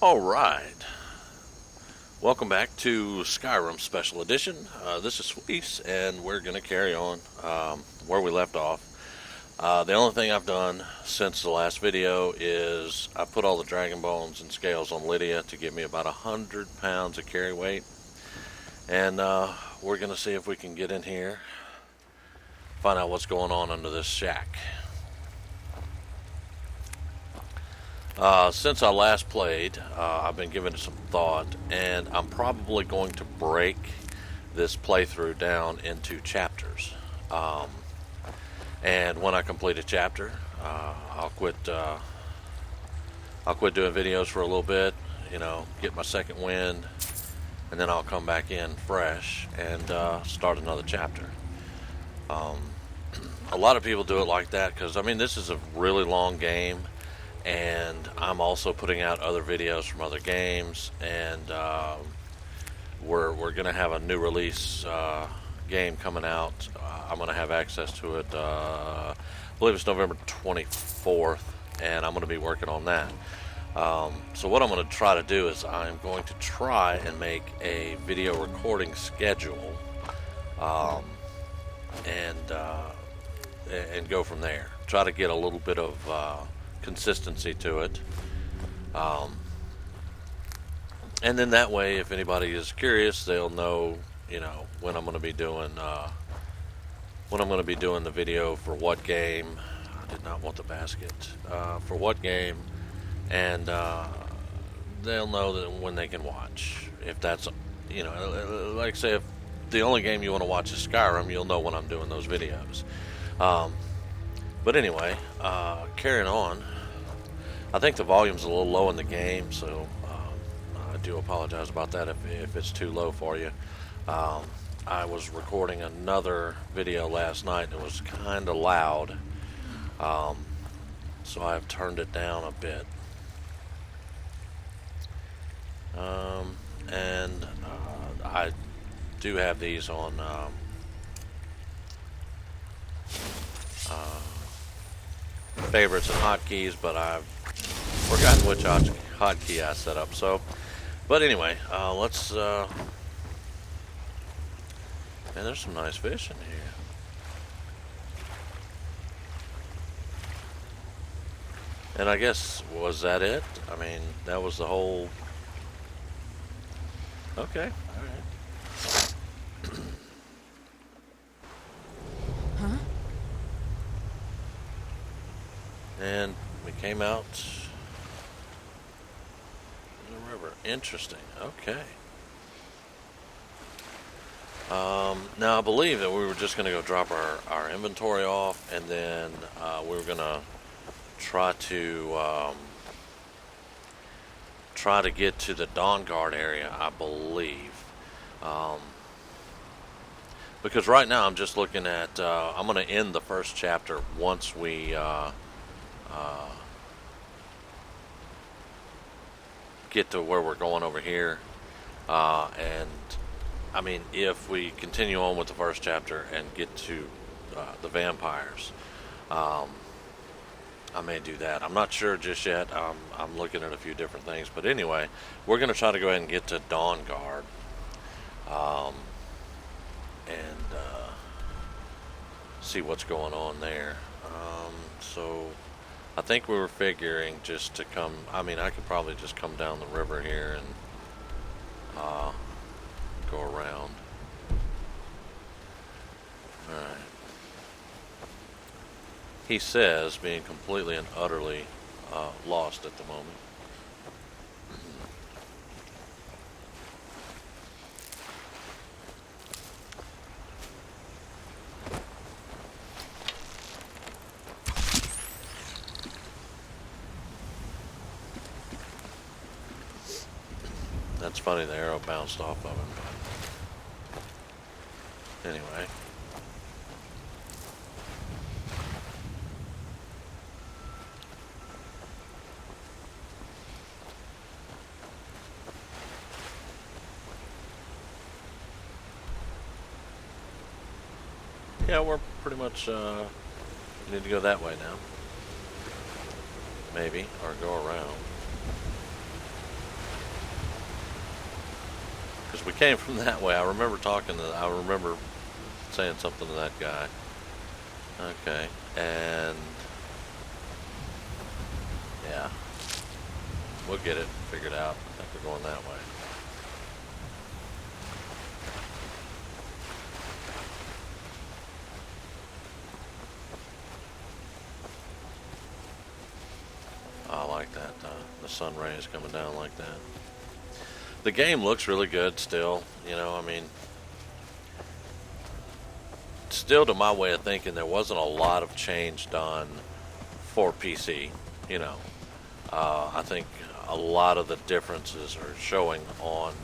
Alright, welcome back to Skyrim Special Edition. This is Fleece, and we're going to carry on where we left off. The only thing I've done since the last video is I put all the dragon bones and scales on Lydia to give me about 100 pounds of carry weight. And we're going to see if we can get in here, find out what's going on under this shack. Since I last played, I've been giving it some thought, and I'm probably going to break this playthrough down into chapters. And when I complete a chapter, I'll quit doing videos for a little bit, get my second wind, and then I'll come back in fresh and start another chapter. A lot of people do it like that because, this is a really long game. And I'm also putting out other videos from other games, and we're going to have a new release game coming out. I'm going to have access to it, I believe it's November 24th, and I'm going to be working on that. So what I'm going to try to do is I'm going to try and make a video recording schedule, and go from there. Try to get a little bit of consistency to it, and then that way, if anybody is curious, they'll know, when I'm going to be doing the video for what game. I did not want the basket, for what game, and they'll know that when they can watch. If that's, like say, if the only game you want to watch is Skyrim, you'll know when I'm doing those videos. But anyway, carrying on. I think the volume's a little low in the game, so I do apologize about that if it's too low for you. I was recording another video last night and it was kind of loud, so I've turned it down a bit. And I do have these on favorites and hotkeys, but I've forgotten which hotkey I set up. But anyway, let's. Man, there's some nice fish in here. And I guess, was that it? That was the whole. Okay, all right. Huh? And we came out the river. Interesting. Okay. Now I believe that we were just going to go drop our inventory off, and then we were going to try to get to the Dawnguard area, I believe. Because right now I'm just looking at, I'm going to end the first chapter once we get to where we're going over here, and if we continue on with the first chapter and get to the vampires, I may do that. I'm not sure just yet. I'm looking at a few different things, but anyway, we're going to try to go ahead and get to Dawnguard, and see what's going on there. So I think we were figuring just to come, I could probably just come down the river here and go around. Alright. He says being completely and utterly lost at the moment. That's funny, the arrow bounced off of him. But anyway. Yeah, we're pretty much need to go that way now. Maybe, or go around. we came from that way. I remember I remember saying something to that guy. Okay, and yeah, we'll get it figured out. I think we're going that way. I like that, the sun rays coming down like that. The game looks really good still, you know, I mean, still to my way of thinking, there wasn't a lot of change done for PC, you know. I think a lot of the differences are showing on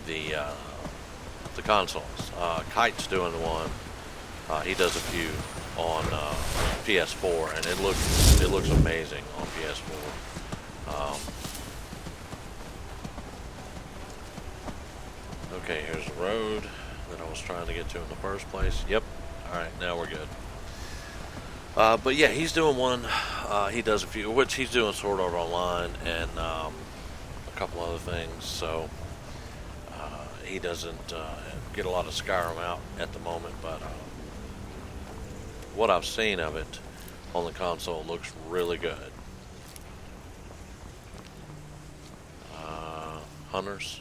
the consoles. Kite's doing one. He does a few on PS4, and it looks amazing on PS4. Okay, here's the road that I was trying to get to in the first place. Yep. All right, now we're good. But yeah, he's doing one. He does a few, which he's doing Sword Art Online and a couple other things. So he doesn't get a lot of Skyrim out at the moment, but what I've seen of it on the console looks really good. Hunters.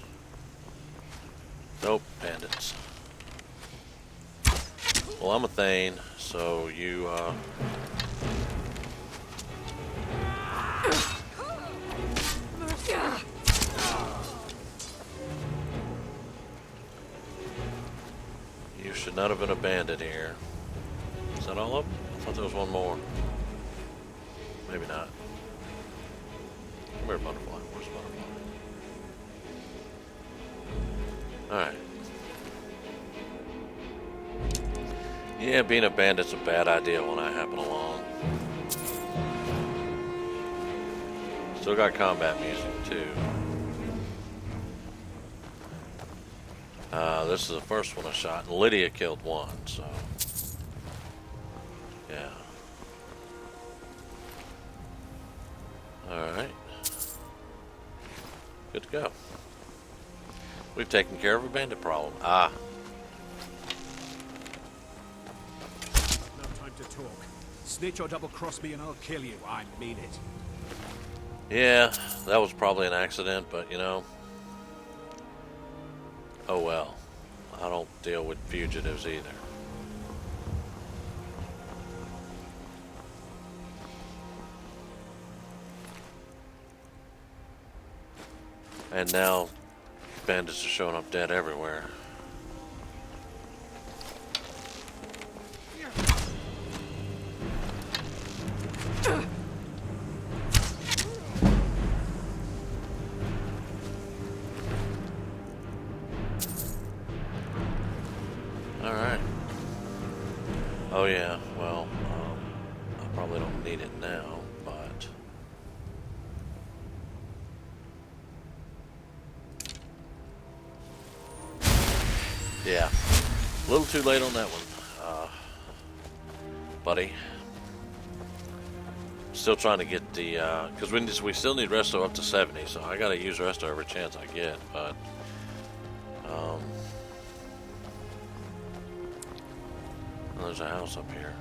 Nope, bandits. Well, I'm a Thane, so you, you should not have been a bandit here. Is that all of them? I thought there was one more. Maybe not. Come here, butterfly. Where's the butterfly? Alright. Yeah, being a bandit's a bad idea when I happen along. Still got combat music, too. This is the first one I shot, and Lydia killed one, so... yeah. Alright. Good to go. We've taken care of a bandit problem. Ah. No time to talk. Snitch or double cross me and I'll kill you. I mean it. Yeah, that was probably an accident, but you know. Oh well. I don't deal with fugitives either. And now bandits are showing up dead everywhere. Alright. Oh yeah, well, I probably don't need it now, but... yeah, a little too late on that one, buddy. Still trying to get the, because we still need resto up to 70, so I gotta use resto every chance I get, but, there's a house up here.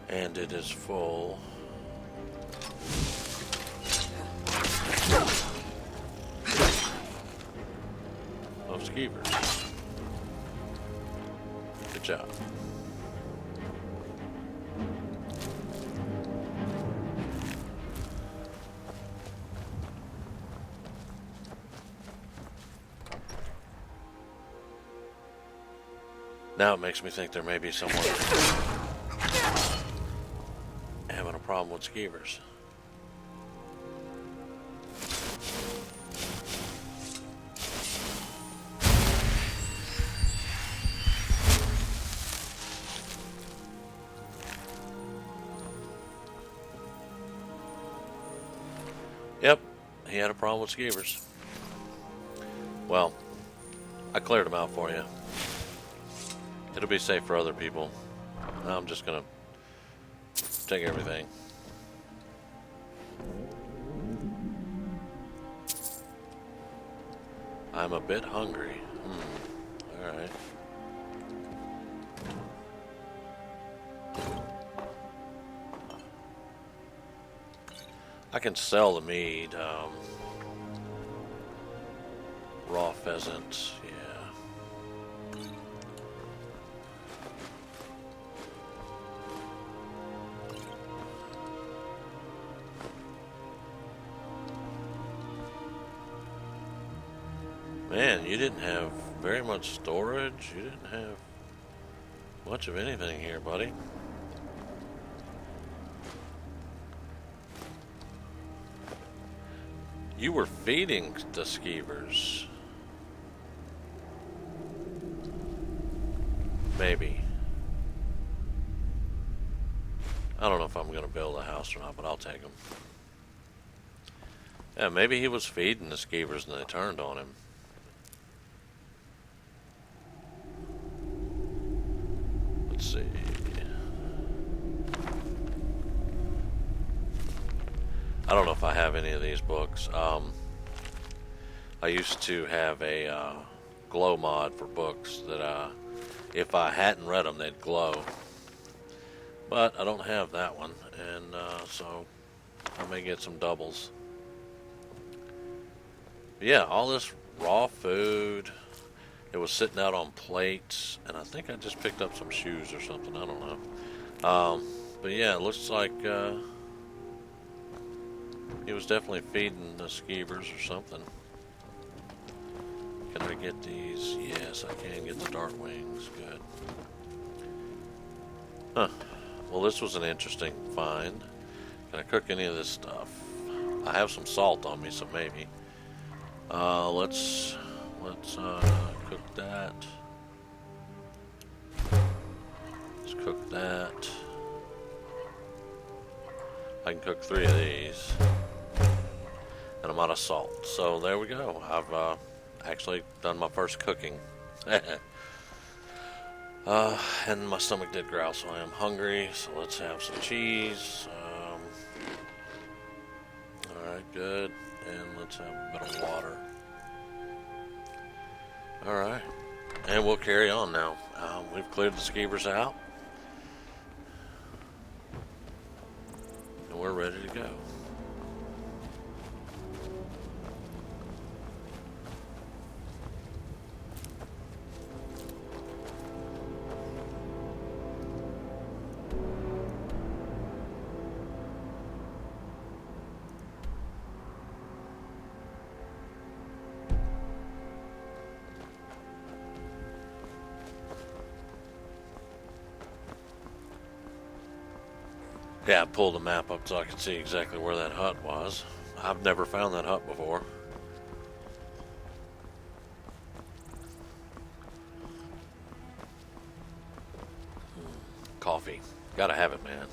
And it is full. Of skeevers. Good job. Now it makes me think there may be someone having a problem with skeevers. Yep, he had a problem with skeevers. Well, I cleared them out for you. It'll be safe for other people. Now I'm just gonna take everything. I'm a bit hungry. Alright. I can sell the meat. Raw pheasant, yeah. Man, you didn't have very much storage. You didn't have much of anything here, buddy. You were feeding the skeevers. Maybe. I don't know if I'm going to build a house or not, but I'll take them. Yeah, maybe he was feeding the skeevers and they turned on him. Let's see. I don't know if I have any of these books. I used to have a glow mod for books that if I hadn't read them, they'd glow. But I don't have that one, and so I may get some doubles. But yeah, all this raw food. It was sitting out on plates, and I think I just picked up some shoes or something. I don't know. But yeah, it looks like he was definitely feeding the skeevers or something. Can I get these? Yes, I can get the dark wings. Good. Huh. Well, this was an interesting find. Can I cook any of this stuff? I have some salt on me, so maybe. Let's cook that. Let's cook that. I can cook 3 of these. And I'm out of salt. So there we go. I've actually done my first cooking. And my stomach did growl, so I am hungry. So let's have some cheese. Alright, good. And let's have a bit of water. Alright. And we'll carry on now. We've cleared the skeevers out. And we're ready to go. Yeah, I pulled the map up so I could see exactly where that hut was. I've never found that hut before. Coffee. Gotta have it, man.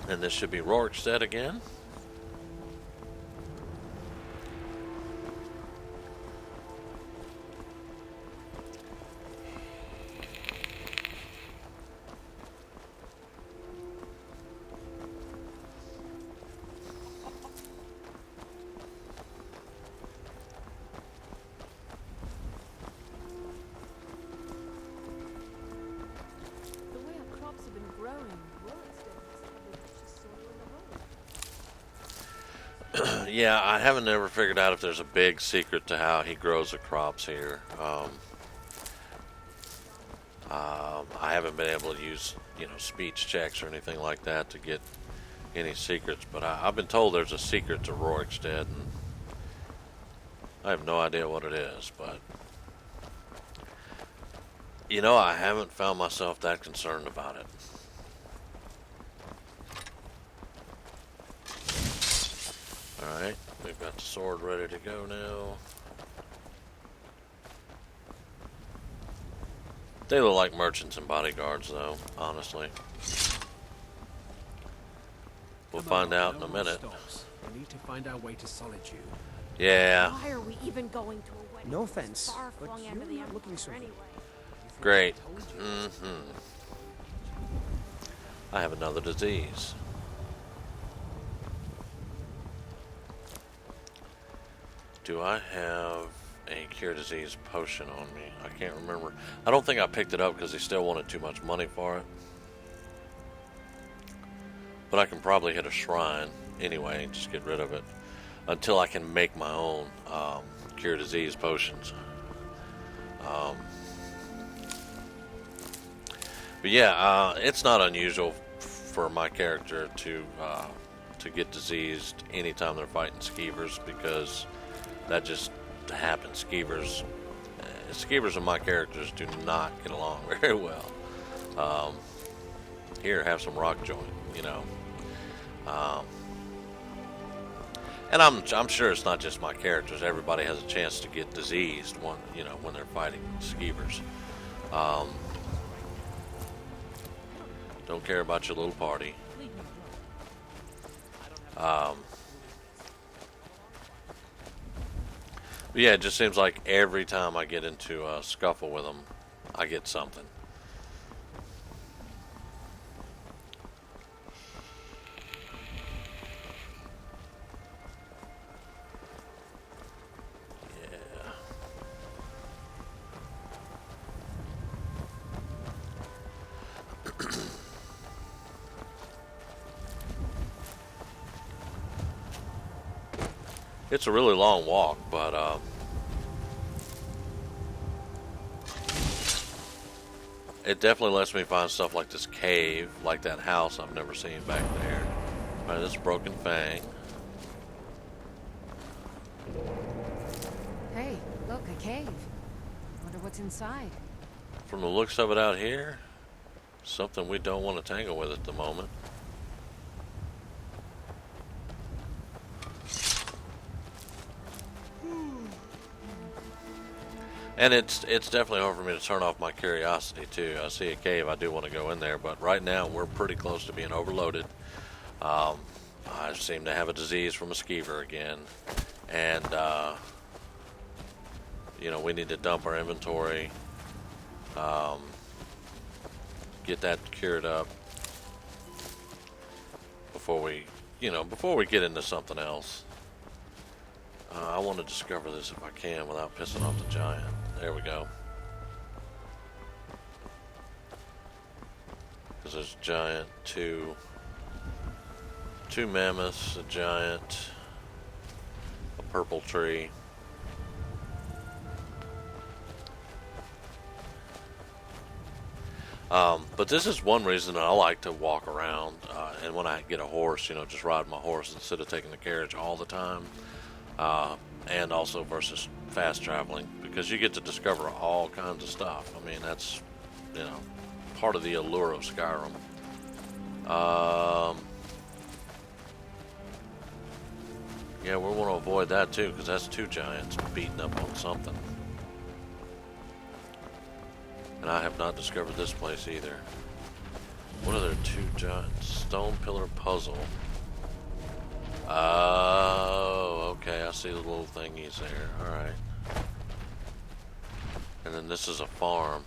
And this should be Rorikstead again. Yeah, I haven't ever figured out if there's a big secret to how he grows the crops here. I haven't been able to use, speech checks or anything like that to get any secrets, but I've been told there's a secret to Rorikstead, and I have no idea what it is, but I haven't found myself that concerned about it. Alright, we've got the sword ready to go now. They look like merchants and bodyguards, though, honestly. We'll Come find on, out in no a more minute. stops. We need to find our way to Solitude. Yeah, Why are we even going to a wedding? No this offense, but far-flung end you're of the not looking Empire so good. anyway? great. I have another disease. Do I have a cure disease potion on me? I can't remember. I don't think I picked it up because they still wanted too much money for it. But I can probably hit a shrine anyway, just get rid of it. Until I can make my own cure disease potions. But yeah, it's not unusual for my character to get diseased anytime they're fighting skeevers, because that just happens. Skeevers and my characters do not get along very well. Here, have some rock joint, you know. And I'm sure it's not just my characters. Everybody has a chance to get diseased when they're fighting skeevers. Don't care about your little party. But yeah, it just seems like every time I get into a scuffle with them, I get something. It's a really long walk, but it definitely lets me find stuff like this cave, like that house I've never seen back there. All right, this Broken Fang. Hey, look, a cave. Wonder what's inside. From the looks of it out here, something we don't want to tangle with at the moment. And it's definitely hard for me to turn off my curiosity too. I see a cave, I do want to go in there, but right now we're pretty close to being overloaded. I seem to have a disease from a skeever again, and we need to dump our inventory, get that cured up before we get into something else. I want to discover this if I can without pissing off the giant. There we go. Because there's a giant, two mammoths, a giant, a purple tree. But this is one reason that I like to walk around, and when I get a horse, just ride my horse instead of taking the carriage all the time. And also versus fast traveling, because you get to discover all kinds of stuff. I mean, that's, part of the allure of Skyrim. Yeah, we want to avoid that too, because that's two giants beating up on something. And I have not discovered this place either. What are there? Two giants? Stone pillar puzzle. Oh, okay, I see the little thingies there. Alright. And then this is a farm.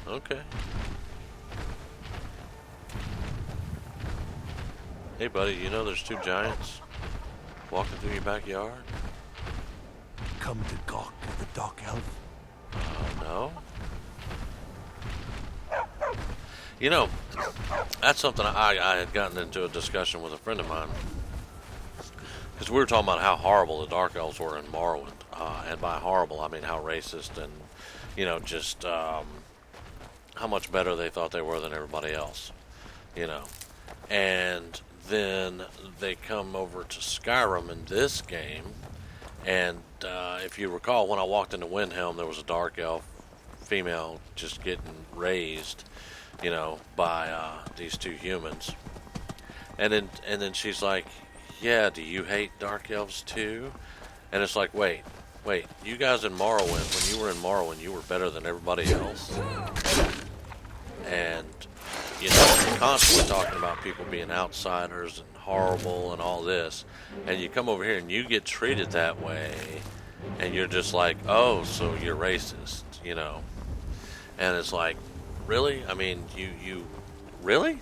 Okay. Hey buddy, there's two giants walking through your backyard? Come to gawk at the Dark Elf? No. That's something I had gotten into a discussion with a friend of mine. Because we were talking about how horrible the Dark Elves were in Morrowind. And by horrible, I mean how racist and, just how much better they thought they were than everybody else. And then they come over to Skyrim in this game, and if you recall, when I walked into Windhelm, there was a Dark Elf female just getting raised, by these two humans. And then she's like, yeah, do you hate dark elves too? And it's like, wait, you guys in Morrowind, when you were in Morrowind, you were better than everybody else? And, you're constantly talking about people being outsiders and horrible and all this, and you come over here and you get treated that way, and you're just like, oh, so you're racist, And it's like, really? I mean, you really?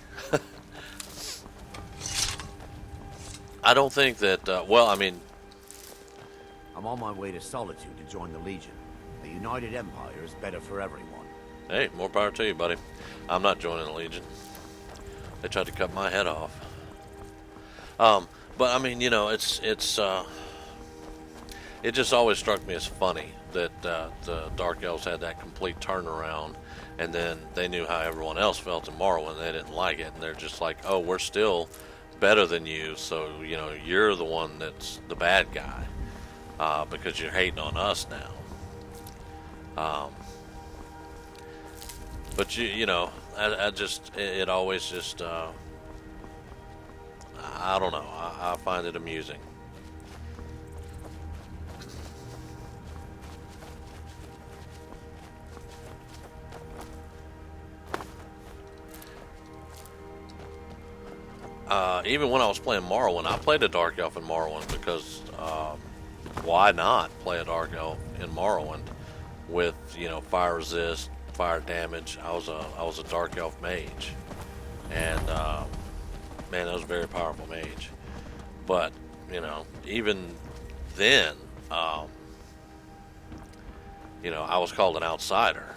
I don't think that, I'm on my way to Solitude to join the Legion. A united empire is better for everyone. Hey, more power to you, buddy. I'm not joining the Legion. They tried to cut my head off. But I mean, it just always struck me as funny that the Dark Elves had that complete turnaround, and then they knew how everyone else felt in Morrowind. They didn't like it, and they're just like, oh, we're still better than you, so you're the one that's the bad guy because you're hating on us now. But I just it always just I don't know. I find it amusing. Even when I was playing Morrowind, I played a Dark Elf in Morrowind because why not play a Dark Elf in Morrowind with fire resist, fire damage? I was a Dark Elf mage, and man, that was a very powerful mage. But even then, I was called an outsider.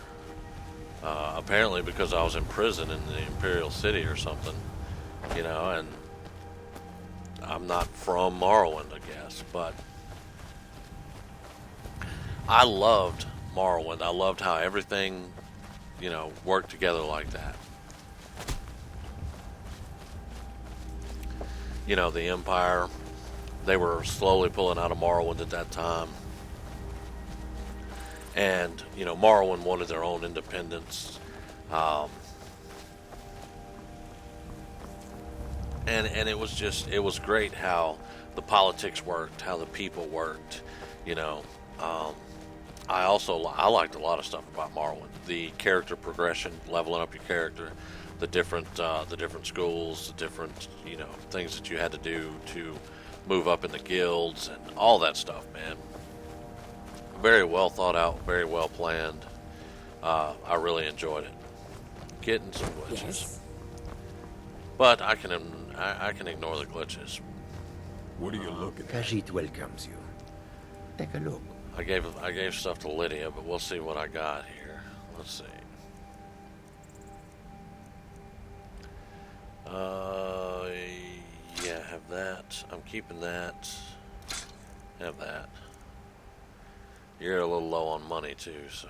Apparently because I was in prison in the Imperial City or something. And I'm not from Morrowind, I guess, but I loved Morrowind. I loved how everything, worked together like that. The Empire, they were slowly pulling out of Morrowind at that time. And, Morrowind wanted their own independence. And it was great how the politics worked, how the people worked, I liked a lot of stuff about Morrowind. The character progression, leveling up your character, the different schools, the different, things that you had to do to move up in the guilds and all that stuff, man. Very well thought out, very well planned. I really enjoyed it. Getting some glitches. Yes. But I can ignore the glitches. What are you looking at? Khajiit welcomes you. Take a look. I gave stuff to Lydia, but we'll see what I got here. Let's see. Yeah, have that. I'm keeping that. Have that. You're a little low on money too, so.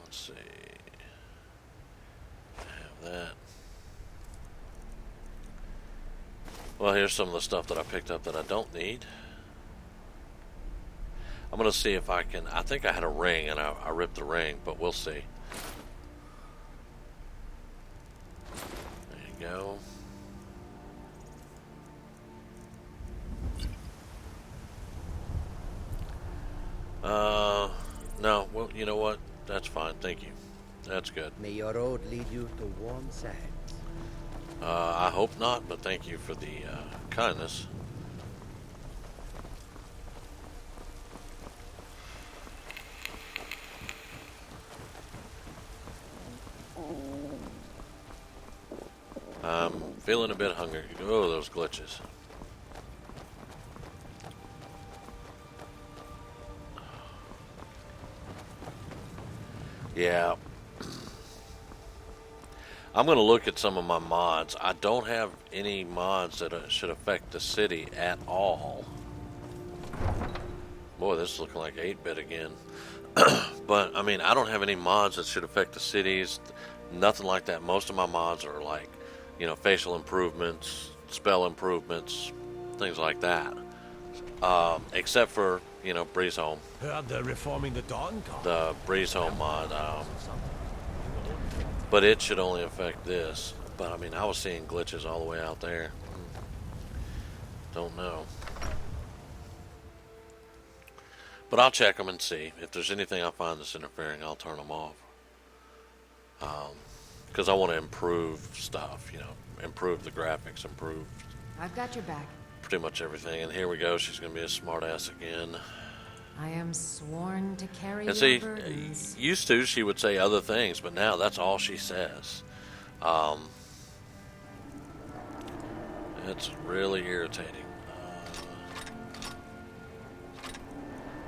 Let's see. Have that. Well, here's some of the stuff that I picked up that I don't need. I'm going to see if I can. I think I had a ring and I ripped the ring, but we'll see. There you go. No, well, you know what? That's fine. Thank you. That's good. May your road lead you to warm sands. I hope not, but thank you for the kindness. I'm feeling a bit hungry. Oh, those glitches. Yeah. I'm going to look at some of my mods. I don't have any mods that should affect the city at all. Boy, this is looking like 8-bit again. But, I mean, I don't have any mods that should affect the cities. Nothing like that. Most of my mods are like, facial improvements, spell improvements, things like that. Except for, you know, Breezehome. Heard they're reforming the Dawnguard. The Breezehome mod. But it should only affect this. But I mean, I was seeing glitches all the way out there. Don't know. But I'll check them and see. If there's anything I find that's interfering, I'll turn them off. Because I want to improve stuff, you know, improve the graphics, improve I've got your back. pretty much everything. And here we go. She's going to be a smartass again. I am sworn to carry And your see, burdens. used to she would say other things, but now that's all she says. It's really irritating.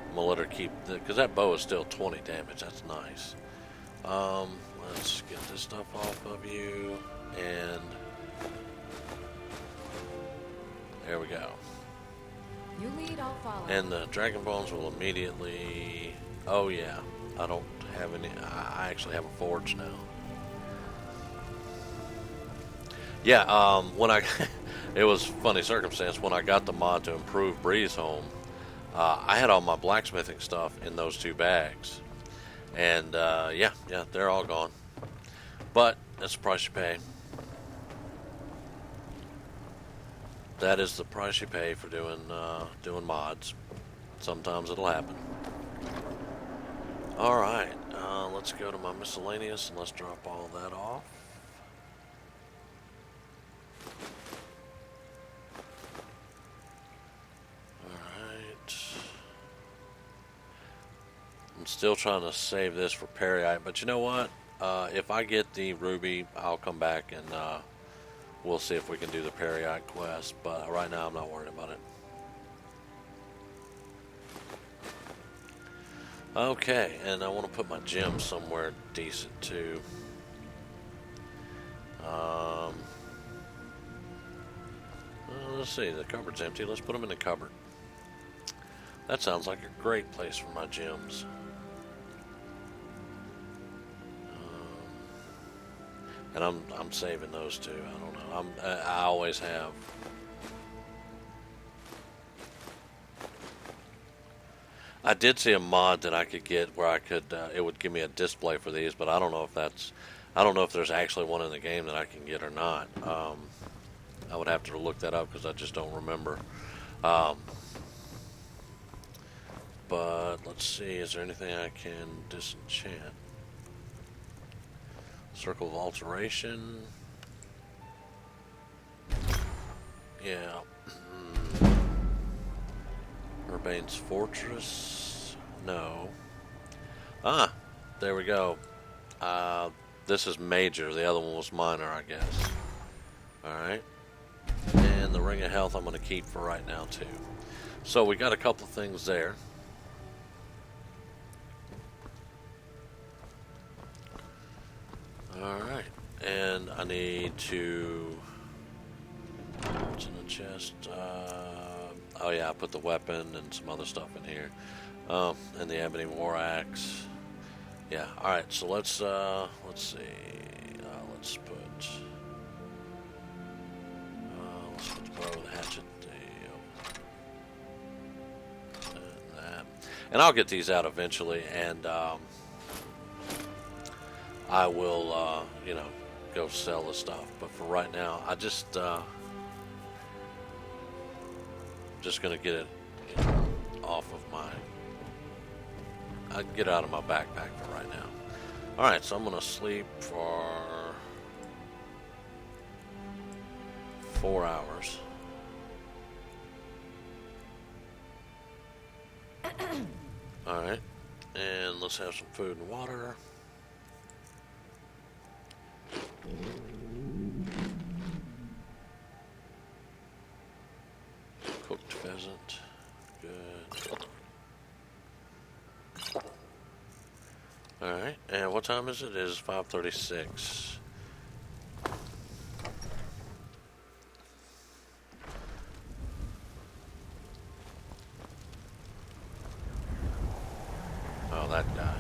I'm gonna let her keep because that bow is still 20 damage. That's nice. Let's get this stuff off of you, and there we go. You lead, I'll follow. And the dragon bones will immediately. Oh yeah, I don't have any. I actually have a forge now. Yeah. When I, it was funny circumstance when I got the mod to improve Breezehome. I had all my blacksmithing stuff in those 2 bags, and yeah, they're all gone. But that's the price you pay. That is the price you pay for doing mods. Sometimes it'll happen. All right, let's go to my miscellaneous and let's drop all that off. I'm still trying to save this for Periite, but you know what? If I get the ruby, I'll come back and we'll see if we can do the Periite quest. But right now, I'm not worried about it. Okay, and I want to put my gem somewhere decent too. Let's see, the cupboard's empty. Let's put them in the cupboard. That sounds like a great place for my gems. And I'm saving those two. I don't know. I always have. I did see a mod that I could get where I could it would give me a display for these, but I don't know if there's actually one in the game that I can get or not. I would have to look that up because I just don't remember. But let's see, is there anything I can disenchant? Circle of Alteration. Yeah. Urbane's Fortress. No. Ah, there we go. This is major. The other one was minor, I guess. Alright. And the Ring of Health I'm going to keep for right now, too. So we got a couple things there. Alright. And I need to... What's in the chest? Oh yeah, I put the weapon and some other stuff in here. And the Ebony War Axe. Yeah, alright, so let's see. Let's put the bow, the hatchet, and that. And I'll get these out eventually, and I will, go sell the stuff. But for right now, I just gonna get it off of my. I can get it out of my backpack for right now. All right, so I'm gonna sleep for 4 hours. All right, and let's have some food and water. Cooked pheasant. Good. Alright, and what time is it? It is 5:36. Oh, that guy.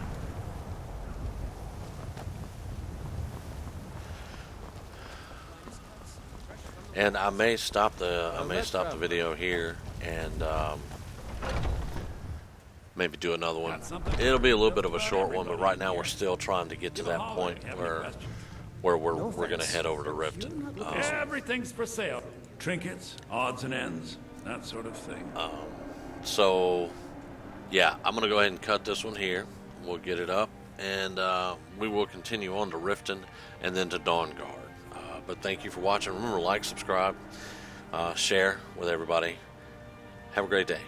And I may stop the video here and maybe do another one. Got something? It'll be a little bit of a Just short about one, but everybody right now here. we're still trying to get to Give a that holler point if you have any where questions. we're going to head over to Riften. Everything's for sale. Trinkets, odds and ends, that sort of thing. So, yeah, I'm going to go ahead and cut this one here. We'll get it up, and we will continue on to Riften and then to Dawnguard. But thank you for watching. Remember, like, subscribe, share with everybody. Have a great day.